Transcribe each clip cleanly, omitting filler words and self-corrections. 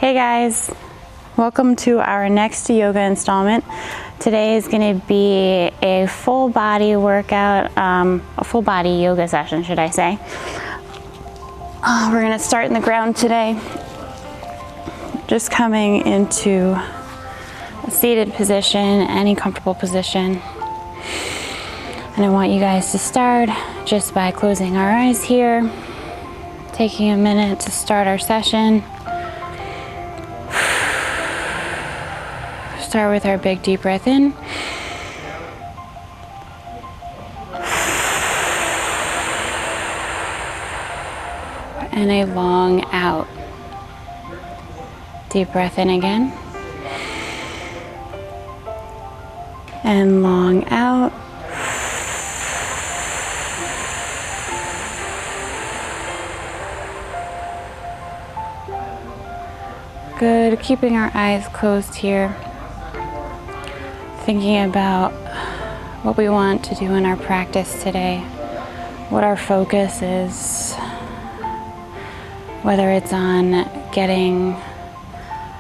Hey guys, welcome to our next yoga installment. Today is going to be a full body workout, a full body yoga session, should I say. We're going to start in the ground today. Just coming into a seated position, any comfortable position. And I want you guys to start just by closing our eyes here, taking a minute to start our session. Start with our big deep breath in. And a long out. Deep breath in again. And long out. Good, keeping our eyes closed here. Thinking about what we want to do in our practice today, what our focus is, whether it's on getting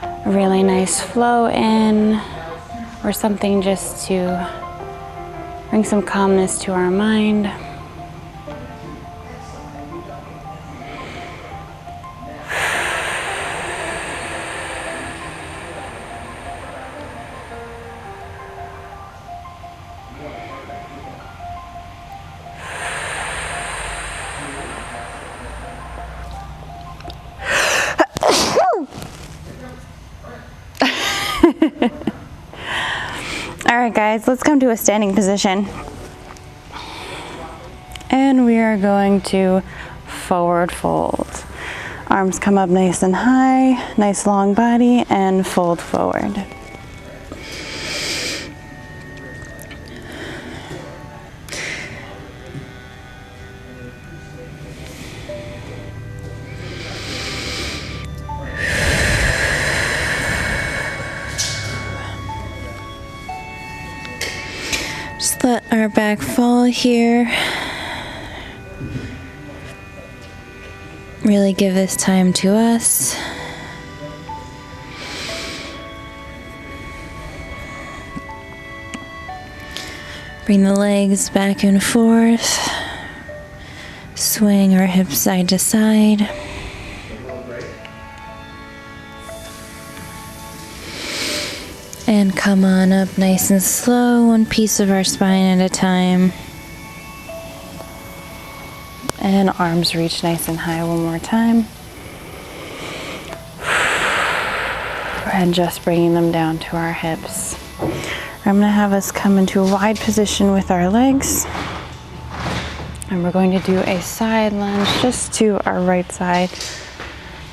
a really nice flow in or something just to bring some calmness to our mind. All right, guys, let's come to a standing position. And we are going to forward fold. Arms come up nice and high, nice long body, and fold forward. Just let our back fall here. Really give this time to us. Bring the legs back and forth. Swing our hips side to side. And come on up nice and slow, one piece of our spine at a time. And arms reach nice and high one more time. And just bringing them down to our hips. I'm going to have us come into a wide position with our legs. And we're going to do a side lunge just to our right side,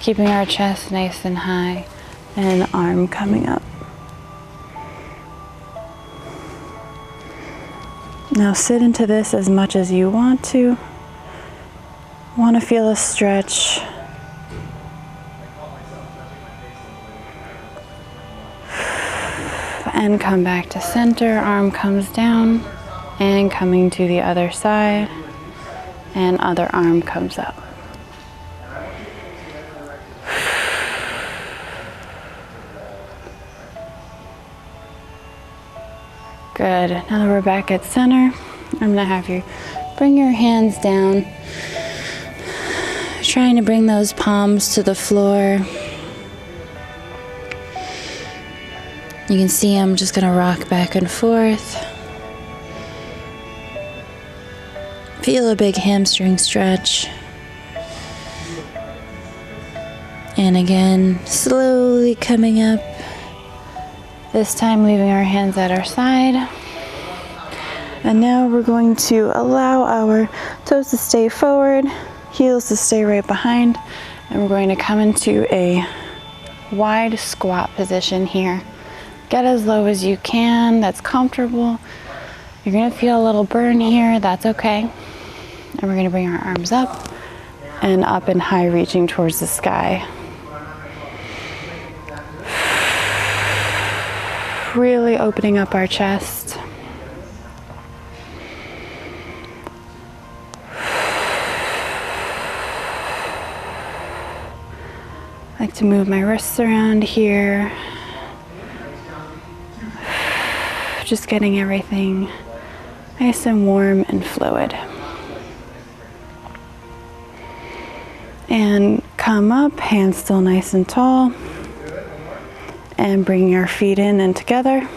keeping our chest nice and high and arm coming up. Now sit into this as much as you want to. Want to feel a stretch. And come back to center, arm comes down, and coming to the other side, and other arm comes up. Good. Now that we're back at center, I'm going to have you bring your hands down, trying to bring those palms to the floor. You can see I'm just going to rock back and forth. Feel a big hamstring stretch. And again, slowly coming up. This time leaving our hands at our side. And now we're going to allow our toes to stay forward, heels to stay right behind, and we're going to come into a wide squat position here. Get as low as you can, that's comfortable. You're gonna feel a little burn here, that's okay. And we're gonna bring our arms up and high, reaching towards the sky. Really opening up our chest. I like to move my wrists around here. Just getting everything nice and warm and fluid. And come up, hands still nice and tall. And bring your feet in and together.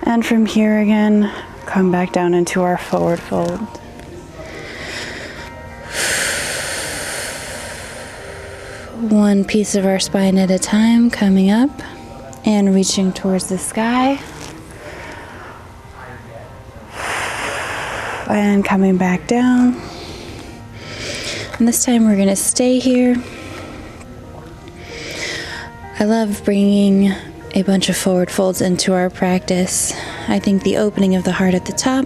And from here again, come back down into our forward fold. One piece of our spine at a time, coming up and reaching towards the sky. And coming back down. And this time we're going to stay here. I love bringing a bunch of forward folds into our practice. I think the opening of the heart at the top,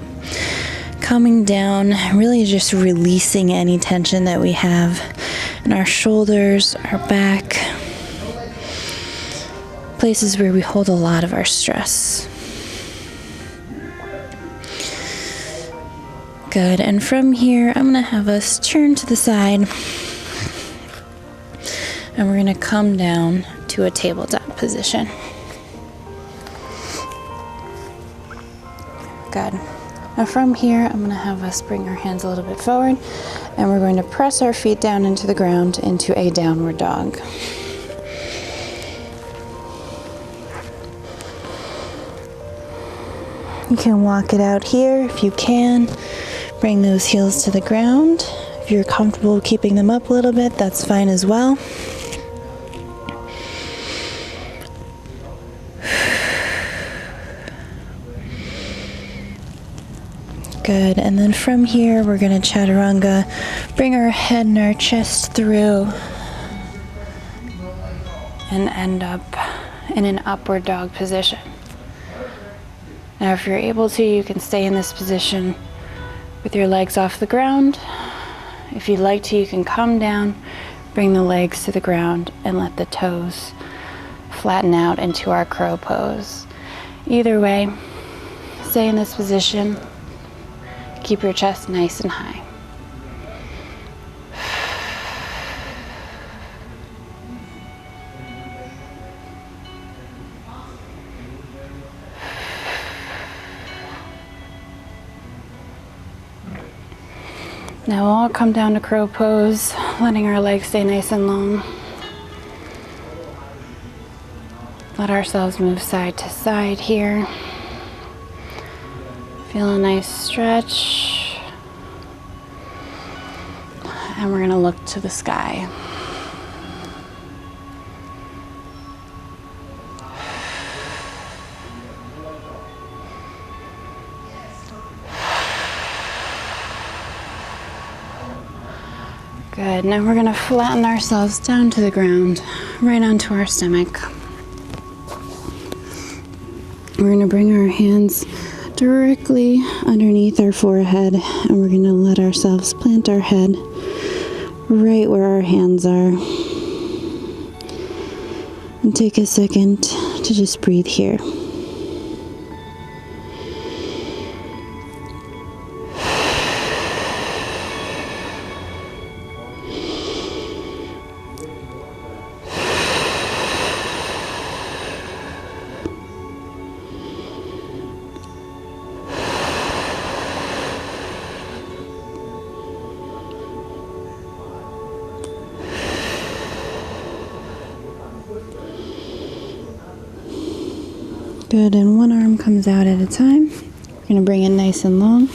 coming down, really just releasing any tension that we have in our shoulders, our back, places where we hold a lot of our stress. Good, and from here, I'm going to have us turn to the side, and we're going to come down to a tabletop position. Good. Now from here, I'm going to have us bring our hands a little bit forward, and we're going to press our feet down into the ground into a downward dog. You can walk it out here if you can. Bring those heels to the ground. If you're comfortable keeping them up a little bit, that's fine as well. Good, and then from here we're going to chaturanga, bring our head and our chest through and end up in an upward dog position. Now if you're able to, you can stay in this position with your legs off the ground. If you'd like to, you can come down, bring the legs to the ground, and let the toes flatten out into our crow pose. Either way, stay in this position. Keep your chest nice and high. Now we'll all come down to crow pose, letting our legs stay nice and long. Let ourselves move side to side here. Feel a nice stretch. And we're going to look to the sky. Good. Now we're going to flatten ourselves down to the ground, right onto our stomach. We're going to bring our hands directly underneath our forehead, and we're going to let ourselves plant our head right where our hands are. And take a second to just breathe here. Good, and one arm comes out at a time. We're going to bring it nice and long.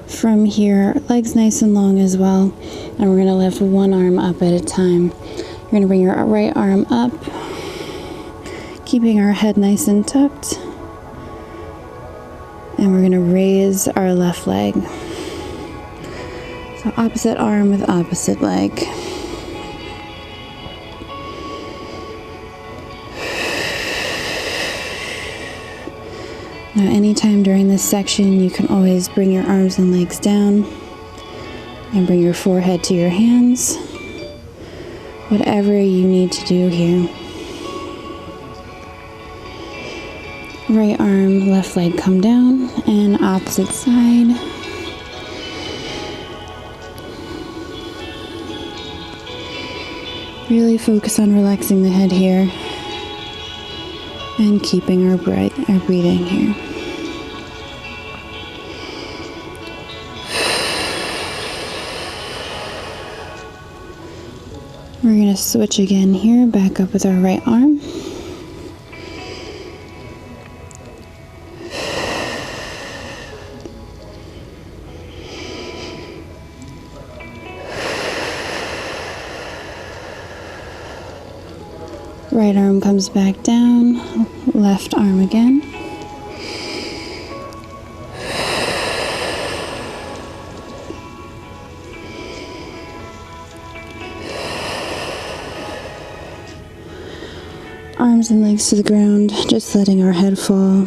From here, legs nice and long as well. And we're going to lift one arm up at a time. You're going to bring your right arm up, keeping our head nice and tucked. And we're going to raise our left leg. So opposite arm with opposite leg. Now, anytime during this section, you can always bring your arms and legs down and bring your forehead to your hands. Whatever you need to do here. Right arm, left leg come down, and opposite side. Really focus on relaxing the head here and keeping our breathing here. We're going to switch again here, back up with our right arm. Right arm comes back down, left arm again. Arms and legs to the ground, just letting our head fall.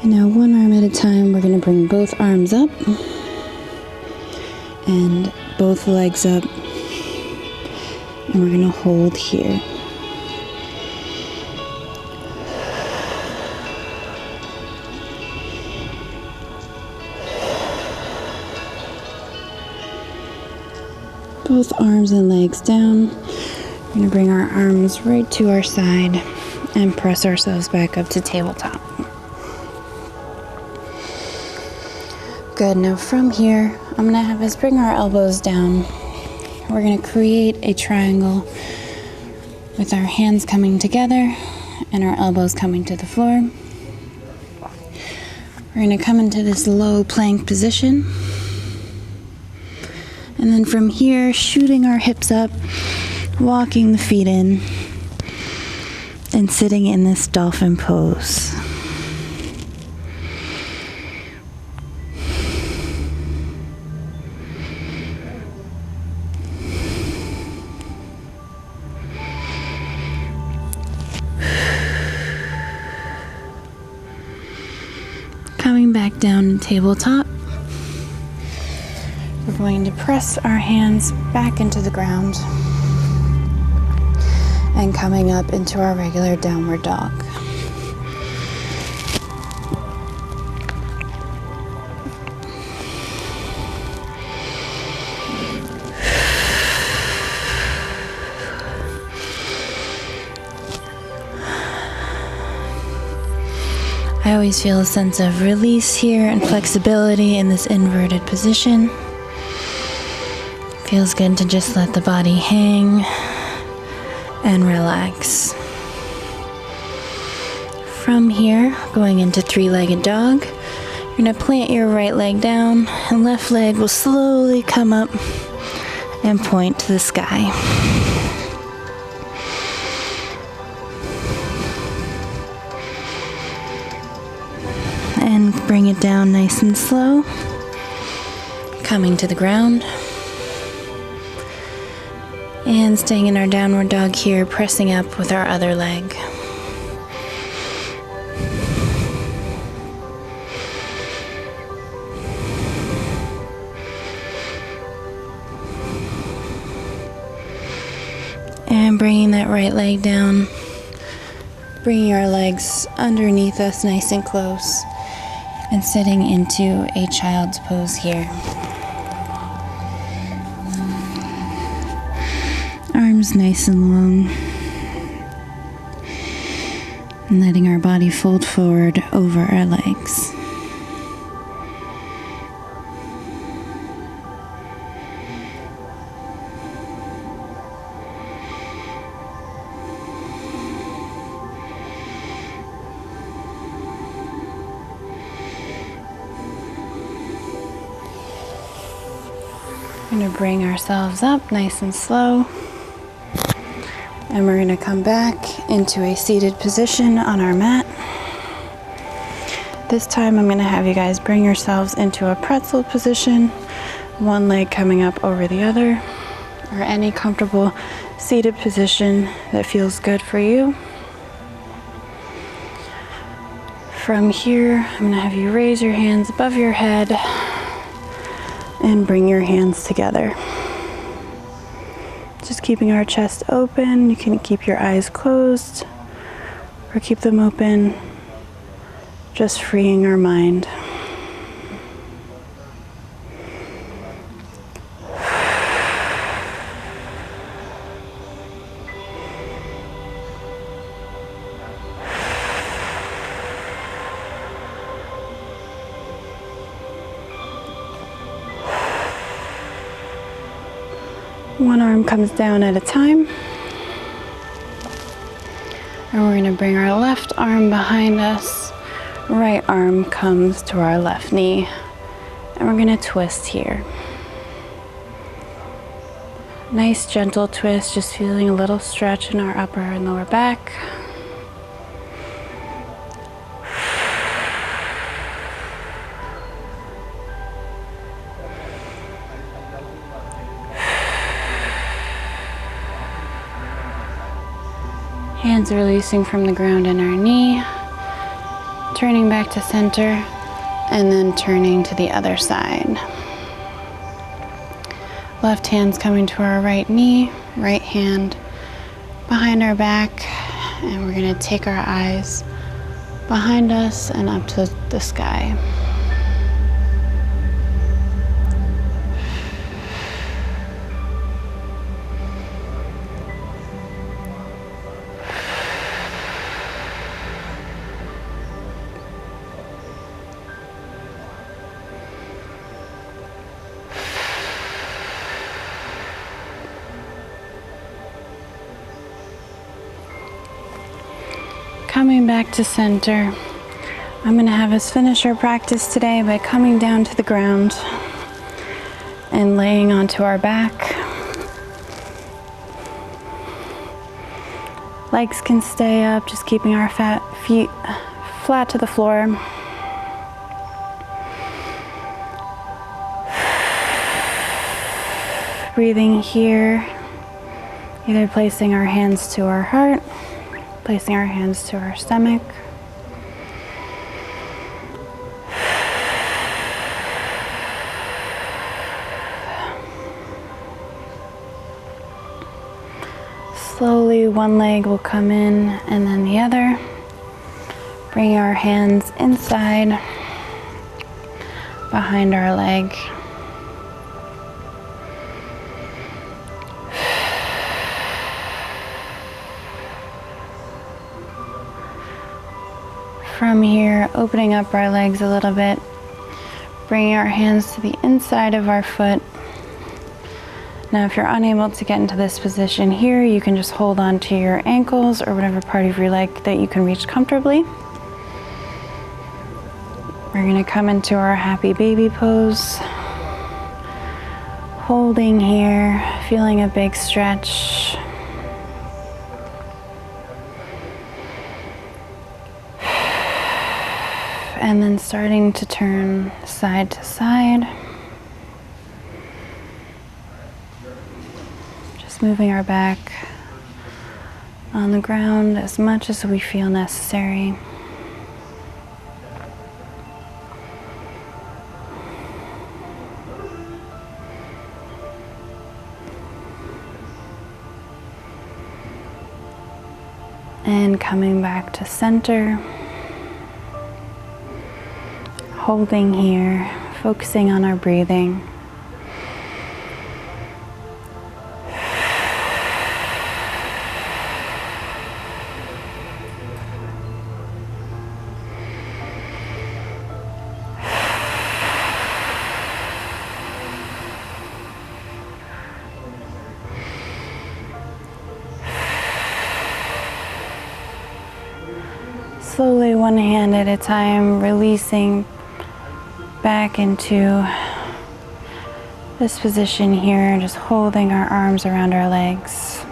And now one arm at a time, we're going to bring both arms up and both legs up, and we're going to hold here. Both arms and legs down. We're going to bring our arms right to our side and press ourselves back up to tabletop. Good, now from here, I'm going to have us bring our elbows down. We're going to create a triangle with our hands coming together and our elbows coming to the floor. We're going to come into this low plank position. And then from here, shooting our hips up, walking the feet in, and sitting in this dolphin pose. Coming back down to tabletop, we're going to press our hands back into the ground and coming up into our regular downward dog. I always feel a sense of release here and flexibility in this inverted position. Feels good to just let the body hang and relax. From here, going into three-legged dog, you're going to plant your right leg down and left leg will slowly come up and point to the sky. And bring it down nice and slow, coming to the ground. And staying in our downward dog here, pressing up with our other leg. And bringing that right leg down, bringing our legs underneath us nice and close, and sitting into a child's pose here. Arms nice and long, and letting our body fold forward over our legs. We're going to bring ourselves up nice and slow. And we're going to come back into a seated position on our mat. This time I'm going to have you guys bring yourselves into a pretzel position, one leg coming up over the other, or any comfortable seated position that feels good for you. From here, I'm going to have you raise your hands above your head and bring your hands together. Just keeping our chest open. You can keep your eyes closed or keep them open, just freeing our mind. One arm comes down at a time. And we're going to bring our left arm behind us. Right arm comes to our left knee. And we're going to twist here. Nice gentle twist, just feeling a little stretch in our upper and lower back. Hands releasing from the ground in our knee, turning back to center, and then turning to the other side. Left hand's coming to our right knee, right hand behind our back, and we're going to take our eyes behind us and up to the sky. Coming back to center, I'm going to have us finish our practice today by coming down to the ground and laying onto our back. Legs can stay up, just keeping our feet flat to the floor. Breathing here, either placing our hands to our heart, placing our hands to our stomach. Slowly, one leg will come in and then the other. Bring our hands inside, behind our leg. From here, opening up our legs a little bit, bringing our hands to the inside of our foot. Now, if you're unable to get into this position here, you can just hold on to your ankles or whatever part of your leg that you can reach comfortably. We're going to come into our happy baby pose. Holding here, feeling a big stretch. And then starting to turn side to side. Just moving our back on the ground as much as we feel necessary. And coming back to center. Holding here, focusing on our breathing. Slowly, one hand at a time, releasing back into this position here, just holding our arms around our legs.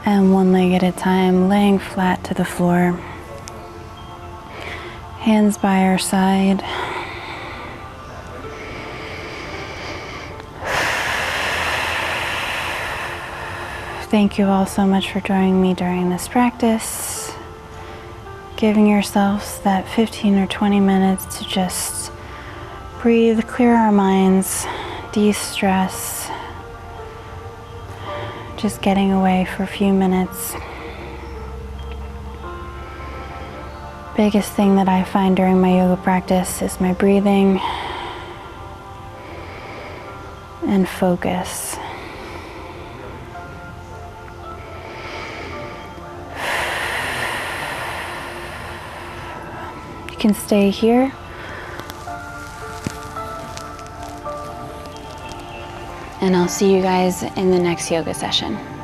And one leg at a time, laying flat to the floor. Hands by our side. Thank you all so much for joining me during this practice. Giving yourselves that 15 or 20 minutes to just breathe, clear our minds, de-stress, just getting away for a few minutes. Biggest thing that I find during my yoga practice is my breathing and focus. Can stay here. and I'll see you guys in the next yoga session.